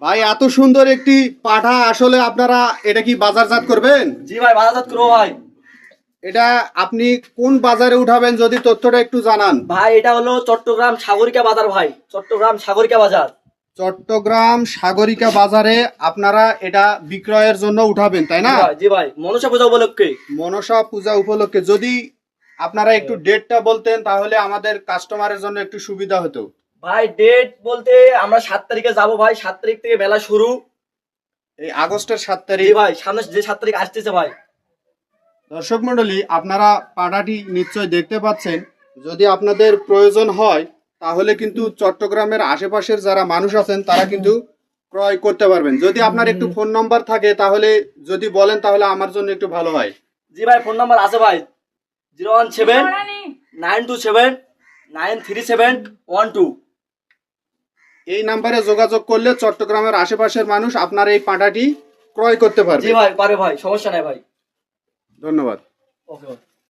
ভাই এত সুন্দর একটি পাঠা আসলে আপনারা এটা কি বাজারজাত করবেন? জি ভাই, বাজারজাত করবো ভাই। এটা আপনি কোন বাজারে উঠাবেন যদি তথ্যটা একটু জানান। ভাই এটা হলো চট্টগ্রাম সাগরিকা বাজার ভাই, চট্টগ্রাম সাগরিকা বাজার। চট্টগ্রাম সাগরিকা বাজারে আপনারা এটা বিক্রয়ের জন্য উঠাবেন, তাই না? জি ভাই, মনসা পূজা উপলক্ষে। মনসা পূজা উপলক্ষে যদি আপনারা একটু ডেটটা বলতেন তাহলে আমাদের কাস্টমারের জন্য একটু সুবিধা হতো। ভাই ডেট বলতে আমরা 7 তারিখে যাব ভাই, 7 তারিখ থেকে মেলা শুরু। এই আগস্টের 7 জি তারিখ। ভাই, সামনে যে 7 তারিখ আসতেছে ভাই। দর্শক মণ্ডলী, আপনারা পাঠাটি নিশ্চয় দেখতে পাচ্ছেন। যদি আপনাদের প্রয়োজন হয় তাহলে কিন্তু চট্টগ্রামের আশেপাশের যারা মানুষ আছেন তারা কিন্তু ক্রয় করতে পারবেন। যদি আপনার একটু ফোন নাম্বার থাকে তাহলে যদি বলেন তাহলে আমার জন্য একটু ভালো হয়। জি ভাই, ফোন নাম্বার আছে ভাই, 017-927-93712। এই নাম্বারে যোগাযোগ করলে চট্টগ্রামের আশেপাশের মানুষ আপনার এই পাঠাটি ক্রয় করতে পারবে। জি ভাই, পারে ভাই, সমস্যা নাই ভাই। ধন্যবাদ। ওকে ভাই।